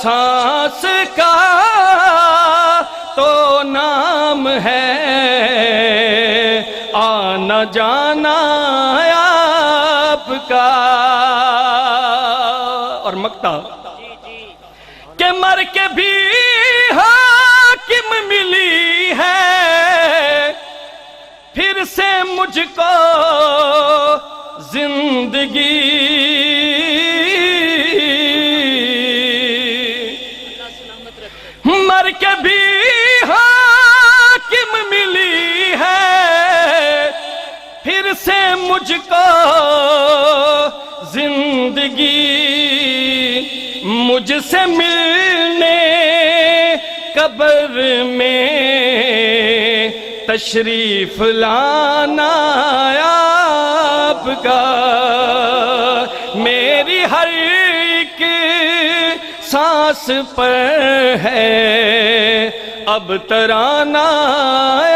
سانس کا تو نام ہے، آنا جانا آپ کا۔ اور مقطع کہ مر کے بھی حاکم ملی ہے، پھر سے مجھ کو زندگی، مر کے بھی حاکم ملی ہے، پھر سے مجھ کو زندگی، مجھ سے ملنے قبر میں تشریف لانا آپ کا، میری ہر ایک سانس پر ہے اب ترانہ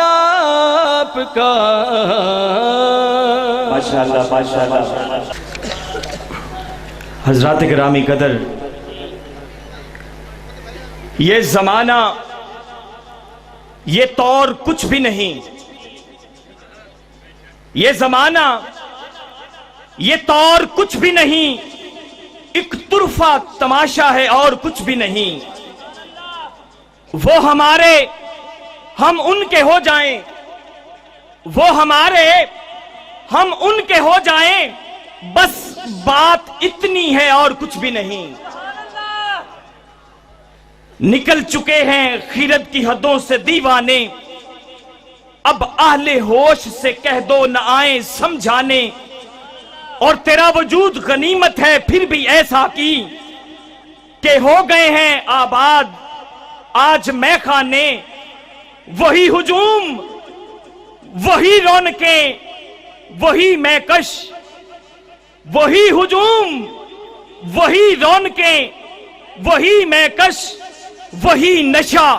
آپ کا۔ ماشاءاللہ ماشاءاللہ۔ حضرات گرامی قدر، یہ زمانہ، یہ طور کچھ بھی نہیں، یہ زمانہ، یہ طور کچھ بھی نہیں، ایک طرفہ تماشا ہے اور کچھ بھی نہیں۔ وہ ہمارے، ہم ان کے ہو جائیں، وہ ہمارے، ہم ان کے ہو جائیں، بس بات اتنی ہے اور کچھ بھی نہیں۔ نکل چکے ہیں خیرت کی حدوں سے دیوانے، اب اہل ہوش سے کہہ دو نہ آئیں سمجھانے، اور تیرا وجود غنیمت ہے پھر بھی ایسا کی کہ ہو گئے ہیں آباد آج میں خانے، وہی ہجوم، وہی رونقیں، وہی میں کش، وہی ہجوم، وہی رونقیں، وہی میں کش، وہی نشہ،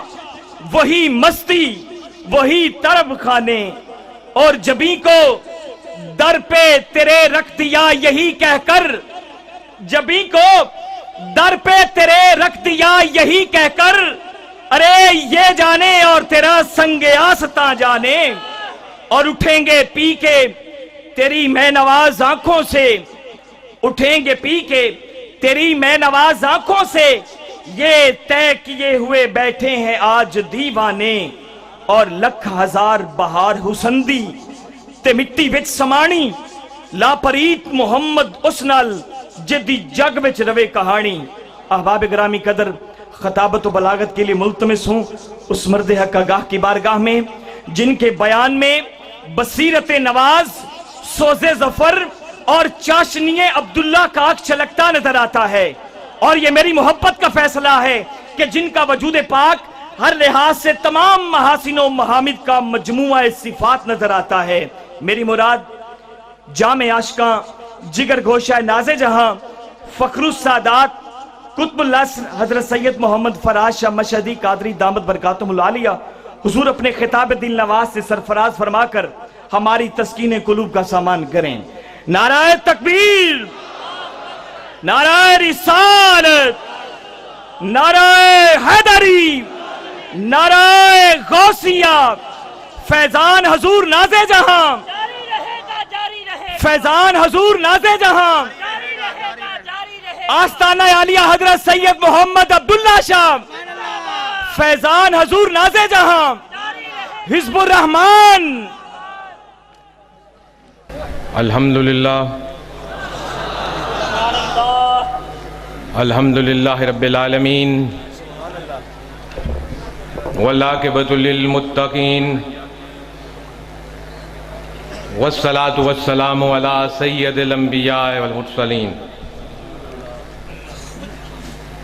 وہی مستی، وہی طرب خانے، اور جبیں کو در پہ تیرے رکھ دیا یہی کہہ کر، جبیں کو در پہ تیرے رکھ دیا یہی کہہ کر، ارے یہ جانے اور تیرا سنگ آستاں جانے، اور اٹھیں گے پی کے تیری میں نواز آنکھوں سے، اٹھیں گے پی کے تیری میں نواز آنکھوں سے، یہ طے کیے ہوئے بیٹھے ہیں آج دیوانے، اور لکھ ہزار بہار حسندی تے مٹی وچ سمانی، لاپریت محمد اس نال جدی جگ وچ روے کہانی۔ احباب گرامی قدر، خطابت و بلاغت کے لیے ملتمس ہوں اس مرد حق آگاہ کی بارگاہ میں جن کے بیان میں بصیرت نواز، سوز ظفر اور چاشنی عبداللہ کا آنکھ چھلکتا نظر آتا ہے، اور یہ میری محبت کا فیصلہ ہے کہ جن کا وجود پاک ہر لحاظ سے تمام محاسن و محامد کا مجموعہ صفات نظر آتا ہے۔ میری مراد جامع عاشقاں، جگر گوشہ ناز جہاں، فخر السادات، قطب العصر حضرت سید محمد فراز شاہ مشہدی قادری دامت برکاتہم العالیہ حضور اپنے خطاب دل نواز سے سرفراز فرما کر ہماری تسکین قلوب کا سامان کریں۔ نعرہ تکبیر، نعرہ رسالت، نعرہ حیدری، نعرہ غوثیہ، فیضان حضور ناز جہاں، فیضان حضور ناز جہاں، آستانہ عالیہ حضرت سید محمد عبداللہ شاہ، فیضان حضور ناز جہاں، حزب الرحمن۔ الحمدللہ الحمدللہ رب العالمین، والعاقبۃ للمتقین، والصلاة والسلام علی سید الانبیاء والمرسلین،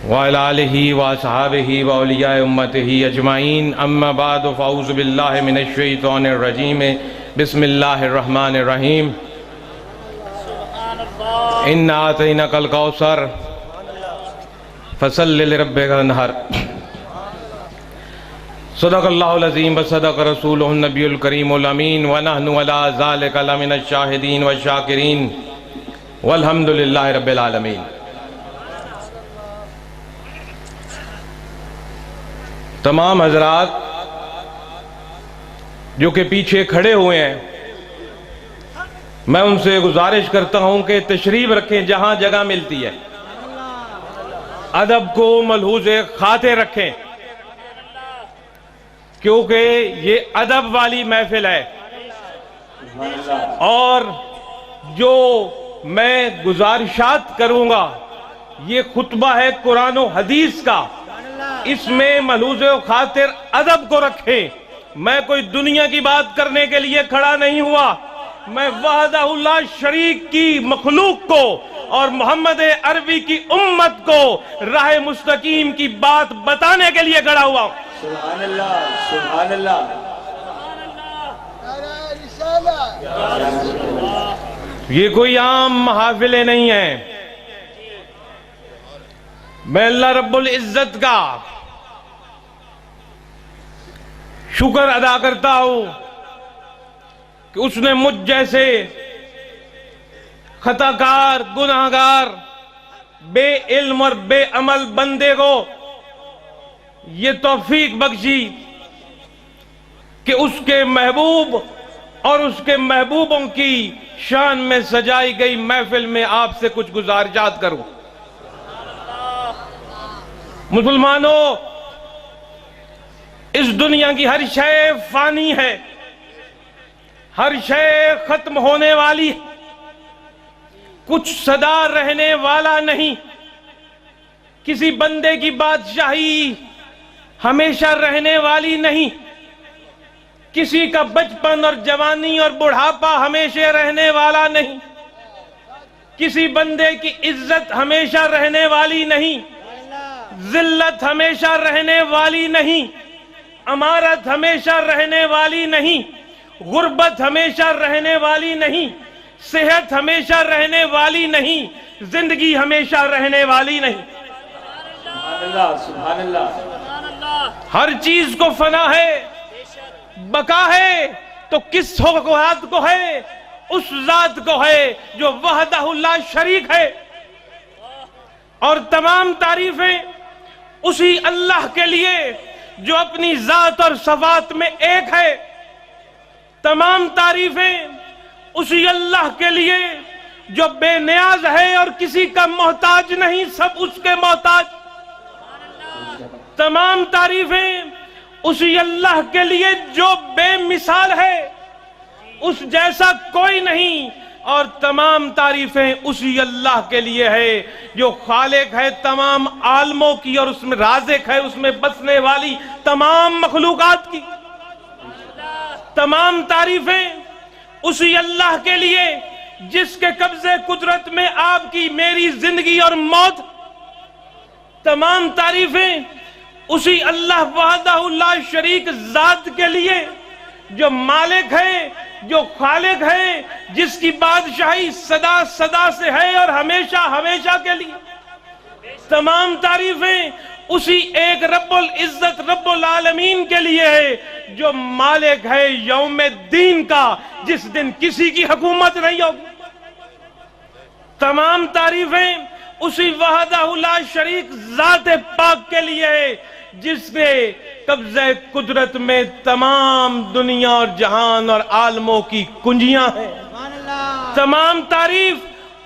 وعلی آلہ واصحابہ واولیاء امتہ اجمعین، اما بعد فاعوذ باللہ من الشیطان الرجیم، بسم اللہ الرحمن الرحیم۔ اِنَّا أَعْطَيْنَاكَ الْكَوْثَرَ فَصَلِّ لِرَبِّكَ وَانْحَرْ۔ صدق اللہ العظیم وصدق رسولہ النبی الکریم الامین، ونحن علی ذالک لمن الشاہدین والشاکرین، والحمدللہ رب العالمین۔ تمام حضرات جو کہ پیچھے کھڑے ہوئے ہیں، میں ان سے گزارش کرتا ہوں کہ تشریف رکھیں جہاں جگہ ملتی ہے، ادب کو ملحوظ خاطر رکھیں، کیونکہ یہ ادب والی محفل ہے۔ اور جو میں گزارشات کروں گا، یہ خطبہ ہے قرآن و حدیث کا، اس میں ملحوظ خاطر ادب کو رکھیں۔ میں کوئی دنیا کی بات کرنے کے لیے کھڑا نہیں ہوا، میں وحدہ اللہ شریک کی مخلوق کو اور محمد عربی کی امت کو راہ مستقیم کی بات بتانے کے لیے کھڑا ہوا۔ سبحان اللہ، سبحان اللہ۔ یہ کوئی عام محافلیں نہیں ہیں۔ میں اللہ رب العزت کا شکر ادا کرتا ہوں کہ اس نے مجھ جیسے خطا کار، گناہگار، بے علم اور بے عمل بندے کو یہ توفیق بخشی کہ اس کے محبوب اور اس کے محبوبوں کی شان میں سجائی گئی محفل میں آپ سے کچھ گزارشات کروں۔ مسلمانوں، اس دنیا کی ہر شے فانی ہے، ہر شے ختم ہونے والی، کچھ سدا رہنے والا نہیں۔ کسی بندے کی بادشاہی ہمیشہ رہنے والی نہیں، کسی کا بچپن اور جوانی اور بڑھاپا ہمیشہ رہنے والا نہیں، کسی بندے کی عزت ہمیشہ رہنے والی نہیں، ذلت ہمیشہ رہنے والی نہیں، امارت ہمیشہ رہنے والی نہیں، غربت ہمیشہ رہنے والی نہیں، صحت ہمیشہ رہنے والی نہیں، زندگی ہمیشہ رہنے والی نہیں۔ سبحان اللہ، سبحان اللہ۔ ہر چیز کو فنا ہے، بقا ہے تو کس ذات کو ہے؟ اس ذات کو ہے جو وحدہ اللہ شریک ہے، اور تمام تعریفیں اسی اللہ کے لیے جو اپنی ذات اور صفات میں ایک ہے۔ تمام تعریفیں اسی اللہ کے لیے جو بے نیاز ہے اور کسی کا محتاج نہیں، سب اس کے محتاج۔ تمام تعریفیں اسی اللہ کے لیے جو بے مثال ہے، اس جیسا کوئی نہیں، اور تمام تعریفیں اسی اللہ کے لیے ہے جو خالق ہے تمام عالموں کی، اور اس میں رازق ہے، اس میں بسنے والی تمام مخلوقات کی۔ تمام تعریفیں اسی اللہ کے لیے جس کے قبضے قدرت میں آپ کی میری زندگی اور موت۔ تمام تعریفیں اسی اللہ وحدہ اللہ شریک ذات کے لیے جو مالک ہے، جو خالق ہے، جس کی بادشاہی صدا صدا سے ہے اور ہمیشہ ہمیشہ کے لیے۔ تمام تعریفیں اسی ایک رب العزت رب العالمین کے لیے ہے جو مالک ہے یوم الدین کا، جس دن کسی کی حکومت نہیں ہوگی۔ تمام تعریفیں اسی وحدہ اللہ شریک ذات پاک کے لیے ہے جس نے قبضہ قدرت میں تمام دنیا اور جہان اور عالموں کی کنجیاں ہیں۔ تمام تعریف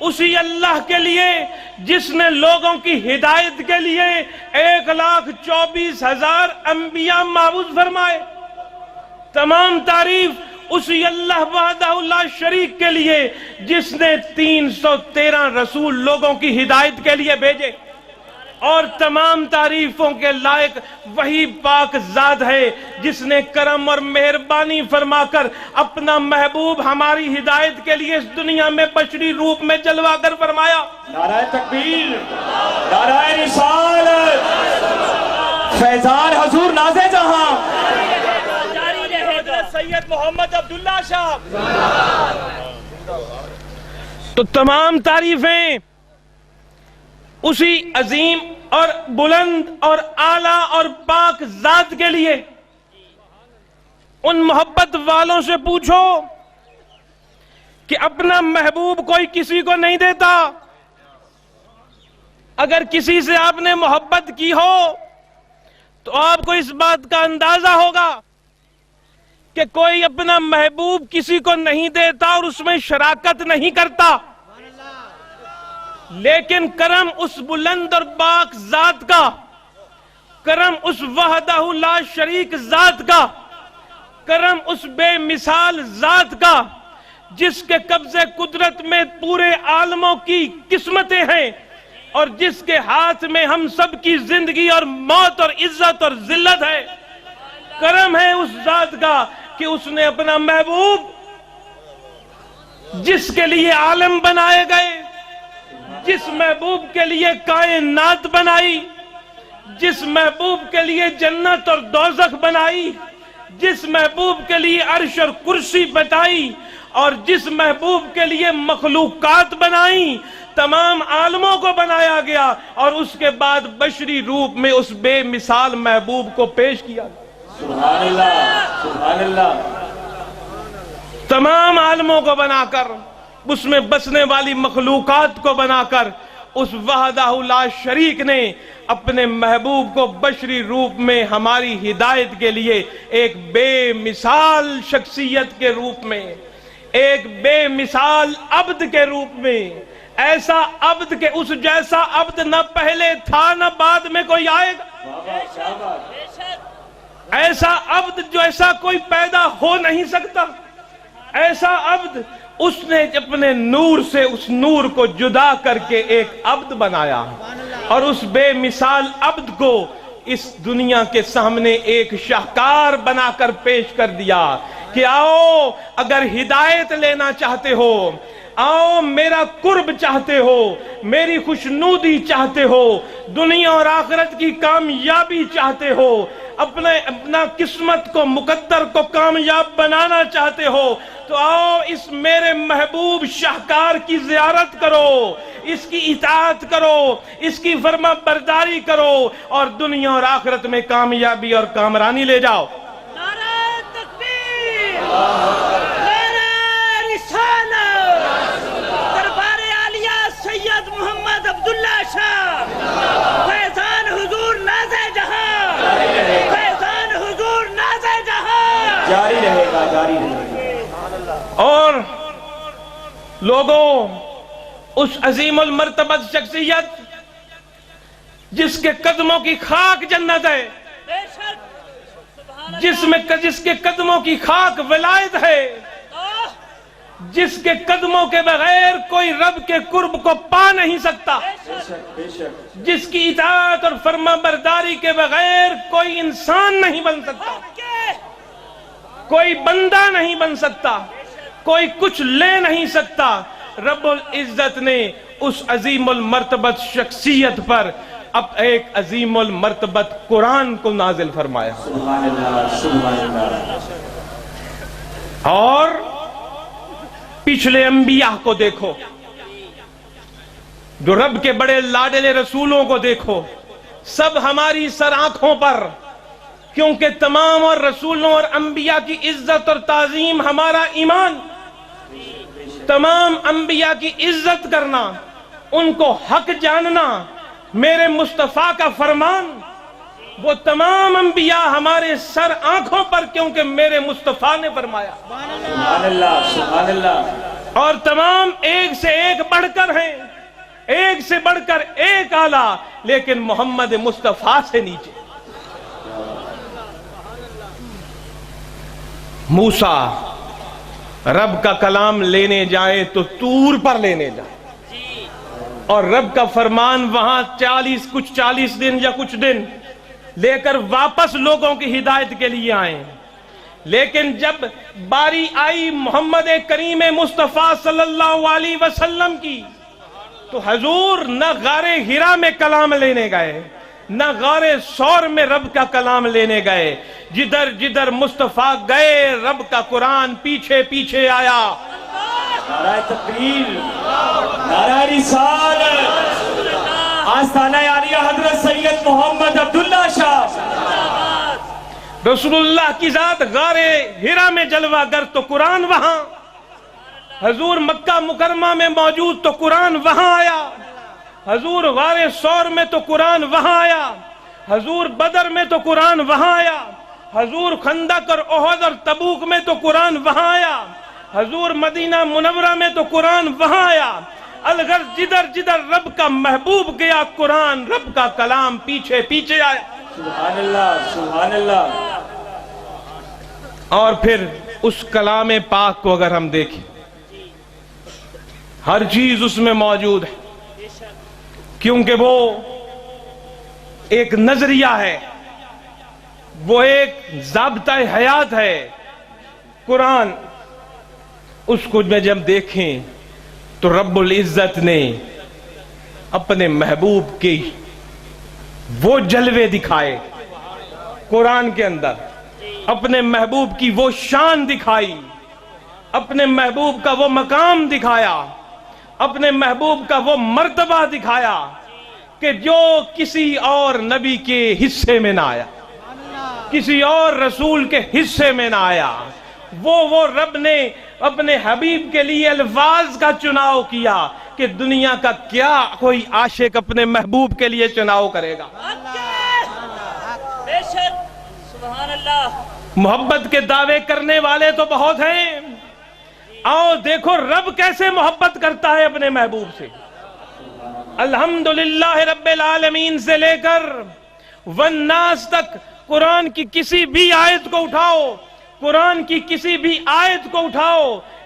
اسی اللہ کے لیے جس نے لوگوں کی ہدایت کے لیے 1,24,000 انبیاء مبعوث فرمائے۔ تمام تعریف اسی اللہ وحدہ اللہ شریک کے لیے جس نے 313 رسول لوگوں کی ہدایت کے لیے بھیجے، اور تمام تعریفوں کے لائق وہی پاک ذات ہے جس نے کرم اور مہربانی فرما کر اپنا محبوب ہماری ہدایت کے لیے اس دنیا میں بشری روپ میں جلوہ گر فرمایا۔ نعرہ تکبیر، نعرہ رسالت، فیضان حضور نازے جہاں، سید محمد عبداللہ شاہ۔ تو تمام تعریفیں اسی عظیم اور بلند اور اعلیٰ اور پاک ذات کے لیے۔ ان محبت والوں سے پوچھو کہ اپنا محبوب کوئی کسی کو نہیں دیتا۔ اگر کسی سے آپ نے محبت کی ہو تو آپ کو اس بات کا اندازہ ہوگا کہ کوئی اپنا محبوب کسی کو نہیں دیتا اور اس میں شراکت نہیں کرتا، لیکن کرم اس بلند اور پاک ذات کا، کرم اس وحدہ لا شریک ذات کا، کرم اس بے مثال ذات کا جس کے قبضے قدرت میں پورے عالموں کی قسمتیں ہیں اور جس کے ہاتھ میں ہم سب کی زندگی اور موت اور عزت اور ذلت ہے۔ کرم ہے اس ذات کا کہ اس نے اپنا محبوب جس کے لیے عالم بنائے گئے، جس محبوب کے لیے کائنات بنائی، جس محبوب کے لیے جنت اور دوزخ بنائی، جس محبوب کے لیے عرش اور کرسی بتائی اور جس محبوب کے لیے مخلوقات بنائی، تمام عالموں کو بنایا گیا اور اس کے بعد بشری روپ میں اس بے مثال محبوب کو پیش کیا گیا۔ سبحان اللہ، سبحان اللہ۔ تمام عالموں کو بنا کر، اس میں بسنے والی مخلوقات کو بنا کر، اس وحدہ لا شریک نے اپنے محبوب کو بشری روپ میں ہماری ہدایت کے لیے ایک بے مثال شخصیت کے روپ میں، ایک بے مثال عبد کے روپ میں، ایسا عبد کہ اس جیسا عبد نہ پہلے تھا نہ بعد میں کوئی آئے گا، ایسا عبد جو ایسا کوئی پیدا ہو نہیں سکتا، ایسا عبد اس نے اپنے نور سے اس نور کو جدا کر کے ایک عبد بنایا اور اس بے مثال عبد کو اس دنیا کے سامنے ایک شاہکار بنا کر پیش کر دیا کہ آؤ اگر ہدایت لینا چاہتے ہو، آؤ میرا قرب چاہتے ہو، میری خوشنودی چاہتے ہو، دنیا اور آخرت کی کامیابی چاہتے ہو، اپنا قسمت کو مقدر کو کامیاب بنانا چاہتے ہو، تو آؤ اس میرے محبوب شاہکار کی زیارت کرو، اس کی اطاعت کرو، اس کی فرما برداری کرو اور دنیا اور آخرت میں کامیابی اور کامرانی لے جاؤ۔ نعرہ تکبیر، نعرہ رسالت، دربار عالیہ سید محمد عبداللہ شاہ، فیضان حضور ناز جہاں، فیضان حضور ناز جہاں، جاری رہے گا، جاری رہے گا۔ اور لوگوں، اس عظیم المرتبت شخصیت جس کے قدموں کی خاک جنت ہے، بے شک، جس کے قدموں کی خاک ولایت ہے، جس کے قدموں کے بغیر کوئی رب کے قرب کو پا نہیں سکتا، بے شک، بے شک۔ جس کی اطاعت اور فرما برداری کے بغیر کوئی انسان نہیں بن سکتا، کوئی بندہ نہیں بن سکتا، کوئی کچھ لے نہیں سکتا، رب العزت نے اس عظیم المرتبت شخصیت پر اب ایک عظیم المرتبت قرآن کو نازل فرمایا، سبحان اللہ، سبحان اللہ۔ اور پچھلے انبیاء کو دیکھو، جو رب کے بڑے لاڈلے رسولوں کو دیکھو، سب ہماری سر آنکھوں پر، کیونکہ تمام اور رسولوں اور انبیاء کی عزت اور تعظیم ہمارا ایمان، تمام انبیاء کی عزت کرنا، ان کو حق جاننا، میرے مصطفیٰ کا فرمان، وہ تمام انبیاء ہمارے سر آنکھوں پر، کیونکہ میرے مصطفیٰ نے فرمایا، سبحان اللہ، سبحان اللہ۔ اور تمام ایک سے ایک بڑھ کر ہیں، ایک سے بڑھ کر ایک اعلیٰ، لیکن محمد مصطفیٰ سے نیچے۔ موسیٰ رب کا کلام لینے جائے تو طور پر لینے جائے، اور رب کا فرمان وہاں 40 دن یا کچھ دن لے کر واپس لوگوں کی ہدایت کے لیے آئیں، لیکن جب باری آئی محمد کریم مصطفیٰ صلی اللہ علیہ وسلم کی، تو حضور نہ غار ہرا میں کلام لینے گئے، نہ غار ثور میں رب کا کلام لینے گئے، جدھر جدھر مصطفیٰ گئے رب کا قرآن پیچھے پیچھے آیا۔ نعرہ تکبیر، نعرہ رسالت، آستانہ عالیہ حضرت سید محمد عبداللہ شاہ۔ رسول اللہ کی ذات غار ہرا میں جلوہ گر تو قرآن وہاں، حضور مکہ مکرمہ میں موجود تو قرآن وہاں آیا، حضور غار ثور میں تو قرآن وہاں آیا، حضور بدر میں تو قرآن وہاں آیا، حضور خندق اور احد اور تبوک میں تو قرآن وہاں آیا، حضور مدینہ منورہ میں تو قرآن وہاں آیا۔ الغرض جدھر جدھر رب کا محبوب گیا، قرآن رب کا کلام پیچھے پیچھے آیا۔ سبحان اللہ، سبحان اللہ۔ اور پھر اس کلام پاک کو اگر ہم دیکھیں، ہر چیز اس میں موجود ہے، کیونکہ وہ ایک نظریہ ہے، وہ ایک ضابطہ حیات ہے۔ قرآن اس کو میں جب دیکھیں تو رب العزت نے اپنے محبوب کی وہ جلوے دکھائے قرآن کے اندر، اپنے محبوب کی وہ شان دکھائی، اپنے محبوب کا وہ مقام دکھایا، اپنے محبوب کا وہ مرتبہ دکھایا کہ جو کسی اور نبی کے حصے میں نہ آیا، کسی اور رسول کے حصے میں نہ آیا۔ وہ رب نے اپنے حبیب کے لیے الفاظ کا چناؤ کیا کہ دنیا کا کیا کوئی عاشق اپنے محبوب کے لیے چناؤ کرے گا۔ بے شک، سبحان اللہ۔ محبت کے دعوے کرنے والے تو بہت ہیں، آؤ دیکھو رب کیسے محبت کرتا ہے اپنے محبوب سے۔ الحمدللہ رب العالمین سے لے کر والناس تک قرآن کی کسی بھی آیت کو اٹھاؤ، قرآن کی کسی بھی آیت کو اٹھاؤ،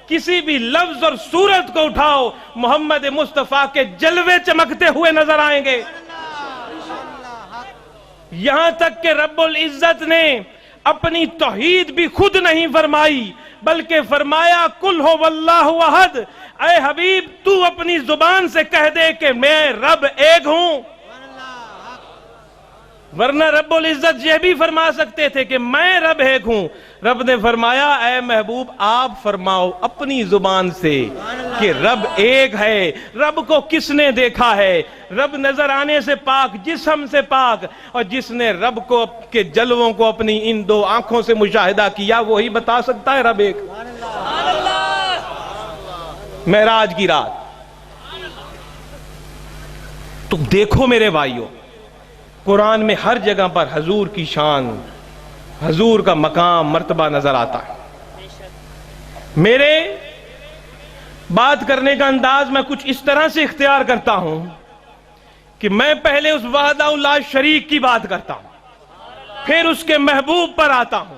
کسی بھی لفظ اور صورت کو اٹھاؤ، محمد مصطفیٰ کے جلوے چمکتے ہوئے نظر آئیں گے۔ یہاں تک کہ رب العزت نے اپنی توحید بھی خود نہیں فرمائی، بلکہ فرمایا قل هو اللہ احد، اے حبیب تو اپنی زبان سے کہہ دے کہ میں رب ایک ہوں۔ ورنہ رب العزت یہ بھی فرما سکتے تھے کہ میں رب ایک ہوں۔ رب نے فرمایا اے محبوب آپ فرماؤ اپنی زبان سے کہ رب ایک ہے۔ رب کو کس نے دیکھا ہے؟ رب نظر آنے سے پاک، جسم سے پاک، اور جس نے رب کو کے جلووں کو اپنی ان دو آنکھوں سے مشاہدہ کیا وہی بتا سکتا ہے رب ایک۔ معراج کی رات تو دیکھو میرے بھائیوں، قرآن میں ہر جگہ پر حضور کی شان، حضور کا مقام مرتبہ نظر آتا ہے۔ میرے بات کرنے کا انداز میں کچھ اس طرح سے اختیار کرتا ہوں کہ میں پہلے اس وحدہ لا شریک کی بات کرتا ہوں، پھر اس کے محبوب پر آتا ہوں،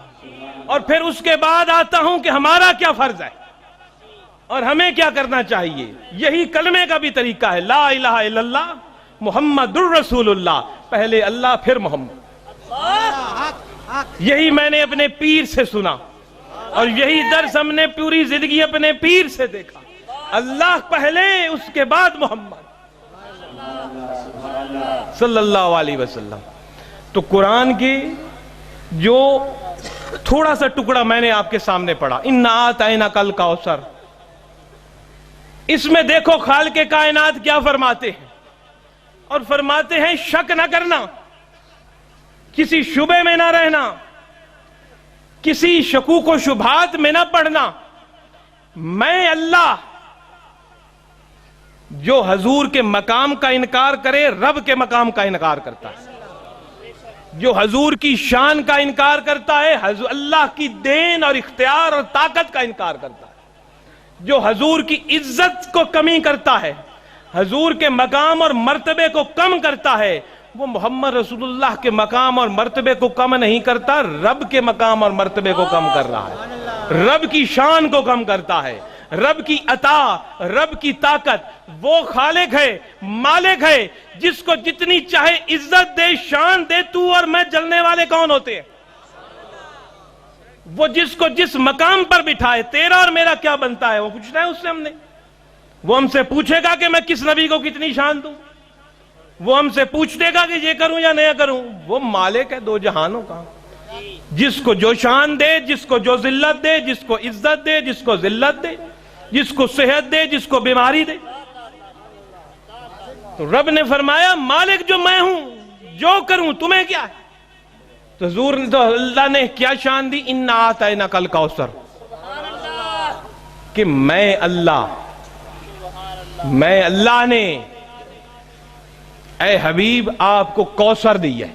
اور پھر اس کے بعد آتا ہوں کہ ہمارا کیا فرض ہے اور ہمیں کیا کرنا چاہیے۔ یہی کلمے کا بھی طریقہ ہے، لا الہ الا اللہ محمد الرسول اللہ، پہلے اللہ پھر محمد۔ یہی میں نے اپنے پیر سے سنا، اور یہی درس ہم نے پوری زندگی اپنے پیر سے دیکھا، اللہ پہلے اس کے بعد محمد صلی اللہ علیہ وسلم۔ تو قرآن کی جو تھوڑا سا ٹکڑا میں نے آپ کے سامنے پڑھا، اِنَّا آتَيْنَاكَ الْكَوْثَرَ، اس میں دیکھو خالق کائنات کیا فرماتے ہیں، اور فرماتے ہیں شک نہ کرنا، کسی شبے میں نہ رہنا، کسی شکوک و شبہات میں نہ پڑھنا۔ میں اللہ، جو حضور کے مقام کا انکار کرے رب کے مقام کا انکار کرتا ہے، جو حضور کی شان کا انکار کرتا ہے اللہ کی دین اور اختیار اور طاقت کا انکار کرتا ہے، جو حضور کی عزت کو کمی کرتا ہے، حضور کے مقام اور مرتبے کو کم کرتا ہے، وہ محمد رسول اللہ کے مقام اور مرتبے کو کم نہیں کرتا، رب کے مقام اور مرتبے کو کم کر رہا ہے، رب کی شان کو کم کرتا ہے، رب کی عطا، رب کی طاقت۔ وہ خالق ہے، مالک ہے، جس کو جتنی چاہے عزت دے، شان دے۔ تو اور میں جلنے والے کون ہوتے ہیں؟ وہ جس کو جس مقام پر بٹھائے، تیرا اور میرا کیا بنتا ہے وہ پوچھنا ہے اس سے ہم نے۔ وہ ہم سے پوچھے گا کہ میں کس نبی کو کتنی شان دوں، وہ ہم سے پوچھ دے گا کہ یہ کروں یا نہ کروں۔ وہ مالک ہے دو جہانوں کا، جس کو جو شان دے، جس کو جو ذلت دے، جس کو عزت دے، جس کو ذلت دے، جس کو صحت دے، جس کو بیماری دے۔ تو رب نے فرمایا مالک جو میں ہوں، جو کروں تمہیں کیا ہے؟ تو حضور نے تو اللہ نے کیا شان دی، اِنَّا آتَيْنَاكَ الْكَوْثَرَ، کہ میں اللہ نے اے حبیب آپ کو کوثر دی ہے۔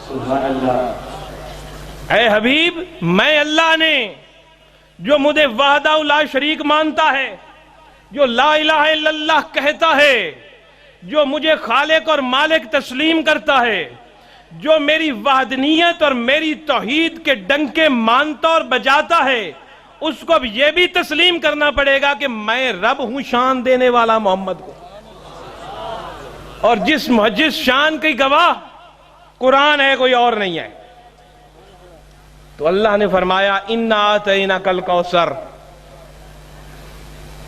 سبحان اللہ. اے حبیب، میں اللہ نے جو مجھے وحدہ لا شریک مانتا ہے، جو لا الہ الا اللہ کہتا ہے، جو مجھے خالق اور مالک تسلیم کرتا ہے، جو میری وحدانیت اور میری توحید کے ڈنکے مانتا اور بجاتا ہے، اس کو اب یہ بھی تسلیم کرنا پڑے گا کہ میں رب ہوں شان دینے والا محمد کو. اور جس شان کی گواہ قرآن ہے، کوئی اور نہیں ہے. تو اللہ نے فرمایا اِنَّا آتَيْنَاكَ الْكَوْثَرَ،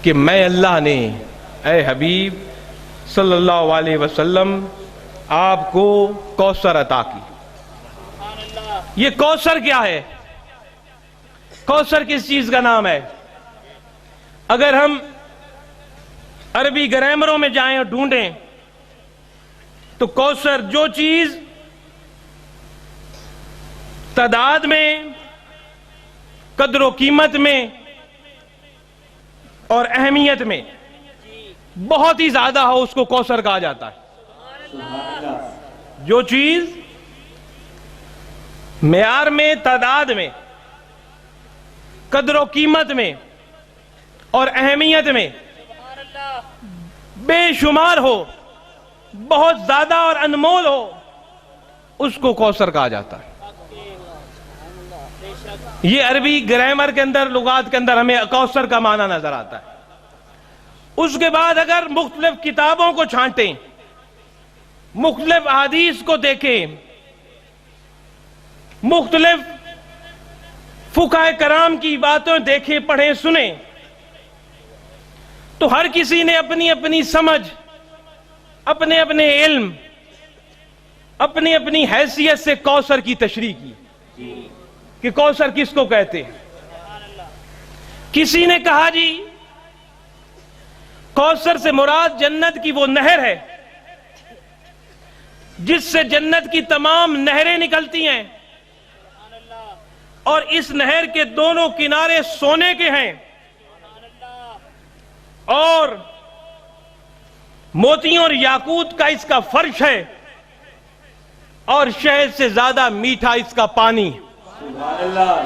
کہ میں اللہ نے اے حبیب صلی اللہ علیہ وسلم آپ کو کوثر عطا کی. یہ کوثر کیا ہے؟ کوثر کس چیز کا نام ہے؟ اگر ہم عربی گرامروں میں جائیں اور ڈھونڈیں تو کوثر جو چیز تعداد میں، قدر و قیمت میں اور اہمیت میں بہت ہی زیادہ ہو، اس کو کوثر کہا جاتا ہے. جو چیز معیار میں، تعداد میں، قدر و قیمت میں اور اہمیت میں بے شمار ہو، بہت زیادہ اور انمول ہو، اس کو کوثر کہا جاتا ہے. یہ عربی گرامر کے اندر، لغات کے اندر ہمیں کوثر کا معنی نظر آتا ہے. اس کے بعد اگر مختلف کتابوں کو چھانٹیں، مختلف احادیث کو دیکھیں، مختلف فقہائے کرام کی باتیں دیکھیں، پڑھیں، سنیں، تو ہر کسی نے اپنی اپنی سمجھ، اپنے اپنے علم، اپنی اپنی حیثیت سے کوثر کی تشریح کی کہ کوثر کس کو کہتے ہیں. کسی نے کہا جی کوثر سے مراد جنت کی وہ نہر ہے جس سے جنت کی تمام نہریں نکلتی ہیں، اور اس نہر کے دونوں کنارے سونے کے ہیں اور موتیوں اور یاقوت کا اس کا فرش ہے، اور شہد سے زیادہ میٹھا اس کا پانی. سبحان اللہ.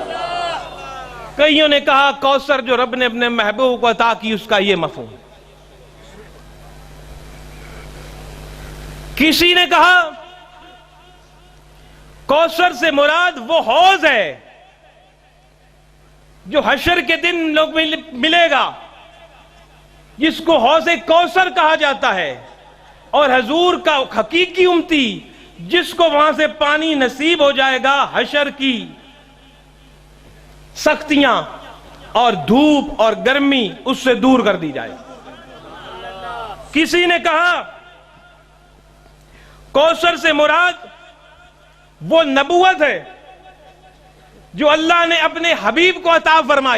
کئیوں نے کہا کوثر جو رب نے اپنے محبوب کو عطا کی، اس کا یہ مفہوم. کسی نے کہا کوثر سے مراد وہ حوض ہے جو حشر کے دن لوگ ملے گا، جس کو حوض کوثر کہا جاتا ہے، اور حضور کا حقیقی امتی جس کو وہاں سے پانی نصیب ہو جائے گا، حشر کی سختیاں اور دھوپ اور گرمی اس سے دور کر دی جائے. کسی نے کہا کوثر سے مراد وہ نبوت ہے جو اللہ نے اپنے حبیب کو عطا فرمائی.